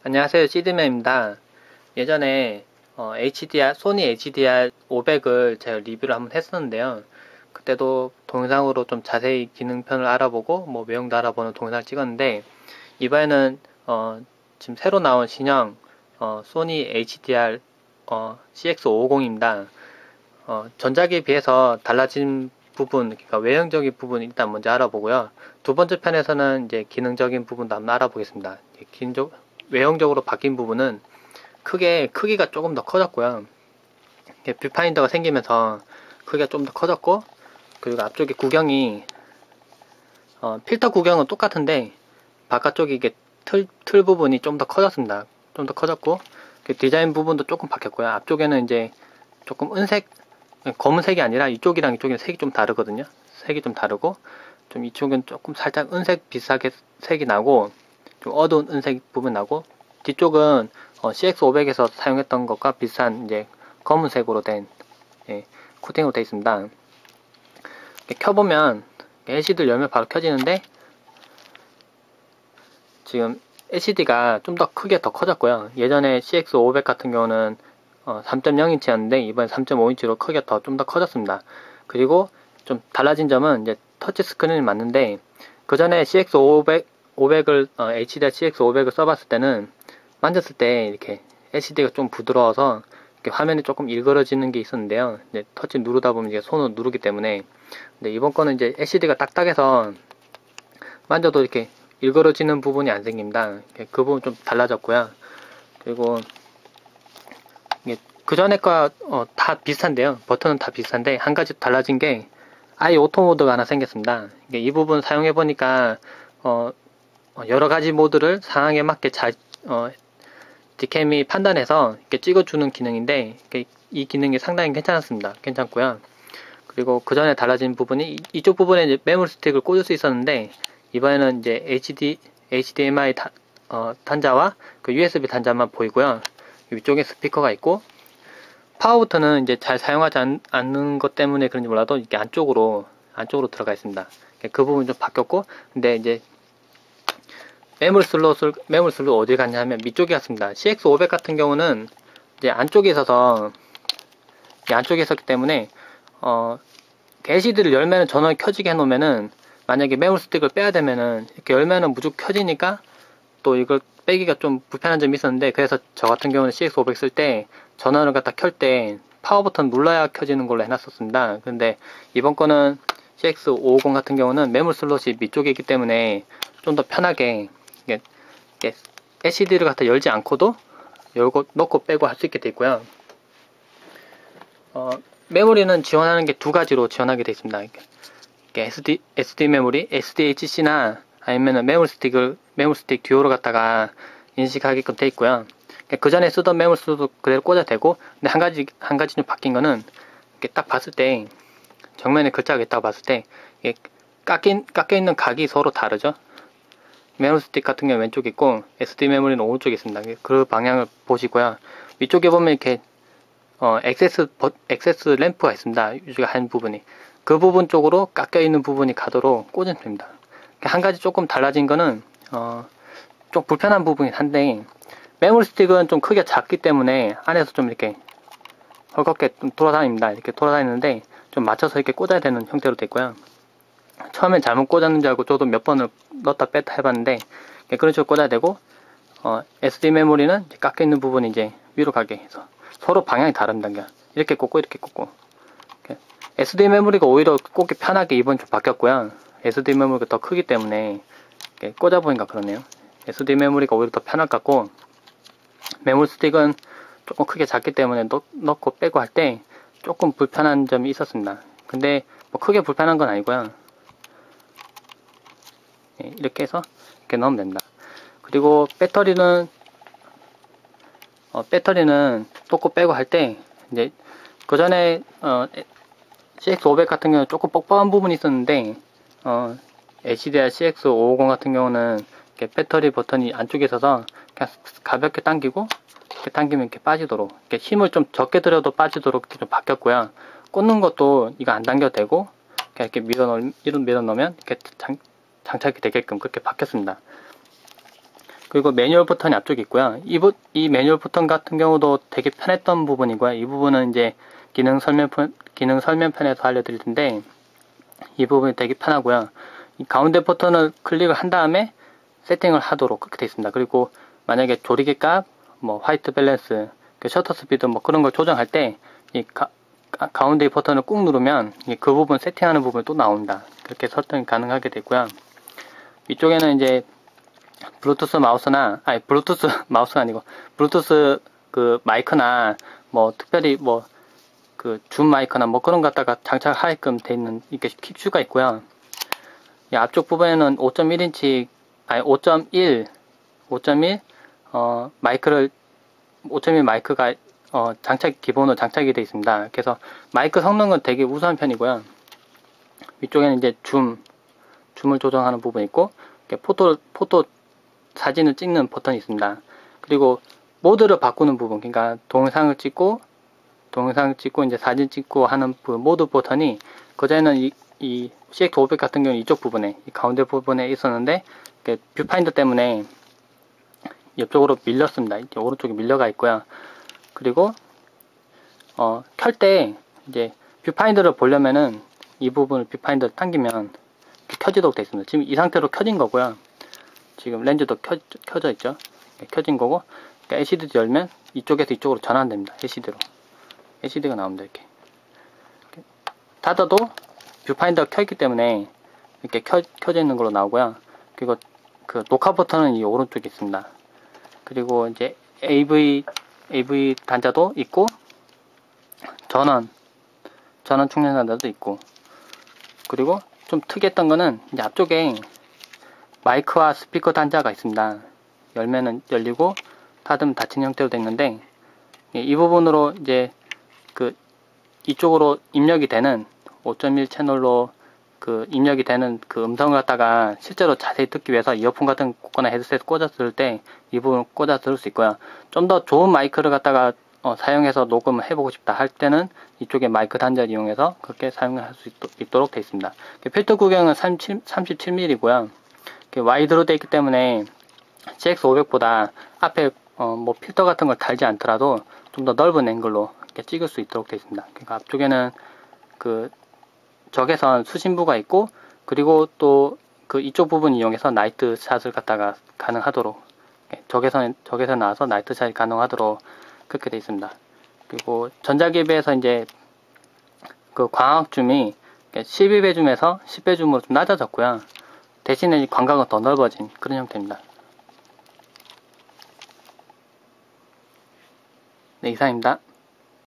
안녕하세요. 시드맨입니다. 예전에 소니 HDR 500을 제가 리뷰를 한번 했었는데요. 그때도 동영상으로 좀 자세히 기능편을 알아보고 외형도 알아보는 동영상을 찍었는데, 이번에는 지금 새로 나온 신형 소니 HDR CX550입니다. 전작에 비해서 달라진 부분, 그러니까 외형적인 부분 일단 먼저 알아보고요. 두 번째 편에서는 이제 기능적인 부분도 한번 알아보겠습니다. 외형적으로 바뀐 부분은 크기가 조금 더 커졌고요. 뷰파인더가 생기면서 크기가 좀 더 커졌고, 그리고 앞쪽에 구경이 필터 구경은 똑같은데 바깥쪽에 이게 틀 부분이 좀 더 커졌습니다. 좀 더 커졌고, 디자인 부분도 조금 바뀌었고요. 앞쪽에는 이제 조금 검은색이 아니라 이쪽이랑 이쪽이랑 색이 좀 다르거든요. 색이 좀 다르고, 좀 이쪽은 조금 살짝 은색 비슷하게 색이 나고, 좀 어두운 은색 부분 나고, 뒤쪽은 CX500에서 사용했던 것과 비슷한 이제 검은색으로 된 코팅으로 되어 있습니다. 켜보면 LCD를 열면 바로 켜지는데, 지금 LCD가 좀 더 크게 더 커졌고요. 예전에 CX500 같은 경우는 3.0인치였는데 이번에 3.5인치로 크기가 좀 더 커졌습니다. 그리고 좀 달라진 점은 이제 터치 스크린이 맞는데, 그 전에 CX500을 HDR CX500을 써봤을 때는 만졌을 때 이렇게 LCD가 좀 부드러워서 이렇게 화면이 조금 일그러지는 게 있었는데요. 이제 터치 누르다 보면 이제 손으로 누르기 때문에. 근데 이번 거는 이제 LCD가 딱딱해서 만져도 이렇게 일그러지는 부분이 안 생깁니다. 그 부분 좀 달라졌고요. 그리고 그 전에 거 다 비슷한데요. 버튼은 다 비슷한데 한 가지 달라진 게 아예 오토 모드가 하나 생겼습니다. 이 부분 사용해 보니까 여러 가지 모드를 상황에 맞게 디캠이 판단해서 이렇게 찍어주는 기능인데, 이 기능이 상당히 괜찮았습니다. 괜찮고요. 그리고 그 전에 달라진 부분이 이쪽 부분에 이제 메모리 스틱을 꽂을 수 있었는데, 이번에는 이제 HDMI 단자와 그 USB 단자만 보이고요. 위쪽에 스피커가 있고, 파워 버튼은 이제 잘 사용하지 않는 것 때문에 그런지 몰라도 이렇게 안쪽으로 들어가 있습니다. 그 부분 좀 바뀌었고, 근데 이제 매물 슬롯을 어디 갔냐 하면 밑쪽에 갔습니다. CX500 같은 경우는 이제 안쪽에 있었기 때문에 LCD를 열면은 전원이 켜지게 해놓으면은, 만약에 메모리 스틱을 빼야 되면은 이렇게 열면은 무조건 켜지니까 또 이걸 빼기가 좀 불편한 점이 있었는데, 그래서 저 같은 경우는 CX500 쓸 때 전원을 갖다 켤 때 파워 버튼 눌러야 켜지는 걸로 해놨었습니다. 근데 이번 거는 CX550 같은 경우는 메모리 슬롯이 밑쪽에 있기 때문에 좀 더 편하게 LCD를 갖다 열지 않고도 열고 넣고 빼고 할 수 있게 되어 있고요. 메모리는 지원하는 게 두 가지로 지원하게 되어 있습니다. SD 메모리, SDHC나 아니면 메모리 스틱 듀오로 갖다가 인식하게끔 되어 있고요. 그 전에 쓰던 메모리 스틱도 그대로 꽂아도 되고, 근데 한 가지 좀 바뀐 거는, 이렇게 딱 봤을 때, 정면에 글자가 있다고 봤을 때, 깎여 있는 각이 서로 다르죠. 메모리 스틱 같은 경우는 왼쪽에 있고 SD 메모리는 오른쪽에 있습니다. 그 방향을 보시고요. 위쪽에 보면 이렇게 액세스 램프가 있습니다. 위쪽에 한 부분이, 그 부분 쪽으로 깎여 있는 부분이 가도록 꽂으면 됩니다. 한 가지 조금 달라진 거는 좀 불편한 부분이긴 한데, 메모리 스틱은 좀 크기가 작기 때문에 안에서 좀 이렇게 헐겁게 좀 돌아다닙니다. 이렇게 돌아다니는데 좀 맞춰서 이렇게 꽂아야 되는 형태로 됐고요. 처음엔 잘못 꽂았는 줄 알고 저도 몇 번을 넣었다 뺐다 해봤는데 그런 식으로 꽂아야 되고, SD 메모리는 깎여 있는 부분이 이제 위로 가게 해서 서로 방향이 다릅니다. 이렇게 꽂고 이렇게 꽂고. SD 메모리가 오히려 꽂기 편하게 이번 좀 바뀌었고요. SD 메모리가 더 크기 때문에 꽂아보니까 그러네요. SD 메모리가 오히려 더 편할 것 같고, 메모리 스틱은 조금 크게 작기 때문에 넣고 빼고 할 때 조금 불편한 점이 있었습니다. 근데 뭐 크게 불편한 건 아니고요. 이렇게 해서 이렇게 넣으면 됩니다. 그리고 배터리는 넣고 빼고 할 때, 이제 그 전에 CX500 같은 경우는 조금 뻑뻑한 부분이 있었는데, HDR CX550 같은 경우는 이렇게 배터리 버튼이 안쪽에 있어서 그냥 가볍게 당기고, 이렇게 당기면 이렇게 빠지도록, 이렇게 힘을 좀 적게 들여도 빠지도록 이렇게 좀 바뀌었고요. 꽂는 것도 이거 안 당겨도 되고, 이렇게 밀어 넣으면 이렇게 장착이 되게끔 그렇게 바뀌었습니다. 그리고 매뉴얼 버튼이 앞쪽에 있고요. 이 매뉴얼 버튼 같은 경우도 되게 편했던 부분이고요. 이 부분은 이제 기능 설명편에서 알려드릴 텐데, 이 부분이 되게 편하고요. 이 가운데 버튼을 클릭을 한 다음에 세팅을 하도록 그렇게 되어 있습니다. 그리고 만약에 조리개 값, 뭐 화이트 밸런스, 셔터 스피드 뭐 그런 걸 조정할 때 이 가운데 버튼을 꾹 누르면 그 부분 세팅하는 부분이 또 나옵니다. 그렇게 설정이 가능하게 되고요. 이쪽에는 이제 블루투스 마우스나, 아니 블루투스 마우스가 아니고 블루투스 그 마이크나 뭐 특별히 뭐 그 줌 마이크나 뭐 그런 거 갖다가 장착하게끔 돼 있는 이렇게 킥슈가 있고요. 이 앞쪽 부분에는 5.1인치 아니 5.1 마이크를 5.1 마이크가 기본으로 장착이 되어 있습니다. 그래서 마이크 성능은 되게 우수한 편이고요. 위쪽에는 이제 줌을 조정하는 부분이 있고, 포토 사진을 찍는 버튼이 있습니다. 그리고 모드를 바꾸는 부분, 그러니까 동영상을 찍고 이제 사진 찍고 하는 그 모드 버튼이 그전에는 이 CX500 같은 경우는 이쪽 부분에, 이 가운데 부분에 있었는데, 뷰파인더 때문에 옆쪽으로 밀렸습니다. 이제 오른쪽에 밀려가 있고요. 그리고 켤 때 이제 뷰파인더를 보려면은 이 부분을 뷰파인더를 당기면 켜지도록 되어 있습니다. 지금 이 상태로 켜진 거고요. 지금 렌즈도 켜져 있죠. 켜진 거고, 그러니까 LCD 열면 이쪽에서 이쪽으로 전환됩니다. LCD가 나옵니다. 이렇게 닫아도 뷰파인더가 켜있기 때문에 이렇게 켜져 있는 걸로 나오고요. 그리고 그 녹화 버튼은 이 오른쪽에 있습니다. 그리고 이제 AV 단자도 있고, 전원 충전 단자도 있고, 그리고 좀 특이했던 거는 이제 앞쪽에 마이크와 스피커 단자가 있습니다. 열면은 열리고 닫으면 닫힌 형태로 되어 있는데, 이 부분으로 이제 이쪽으로 입력이 되는 5.1 채널로 입력이 되는 그 음성을 갖다가 실제로 자세히 듣기 위해서 이어폰 같은 꽂거나 헤드셋 꽂아 들을 때 이 부분 꽂아 들을 수 있고요. 좀 더 좋은 마이크를 갖다가 사용해서 녹음을 해보고 싶다 할 때는 이쪽에 마이크 단자를 이용해서 그렇게 사용을 할 수 있도록 되어 있습니다. 필터 구경은 37mm고요. 와이드로 되어 있기 때문에 CX500보다 앞에 뭐 필터 같은 걸 달지 않더라도 좀 더 넓은 앵글로 이렇게 찍을 수 있도록 되어 있습니다. 그러니까 앞쪽에는 그 적외선 수신부가 있고, 그리고 또 이쪽 부분 이용해서 나이트 샷을 갖다가 가능하도록, 적외선 나와서 나이트 샷이 가능하도록 그렇게 되어 있습니다. 그리고 전작에 비해서 이제 그 광학 줌이 12배 줌에서 10배 줌으로 좀 낮아졌고요. 대신에 광각은 더 넓어진 그런 형태입니다. 네, 이상입니다.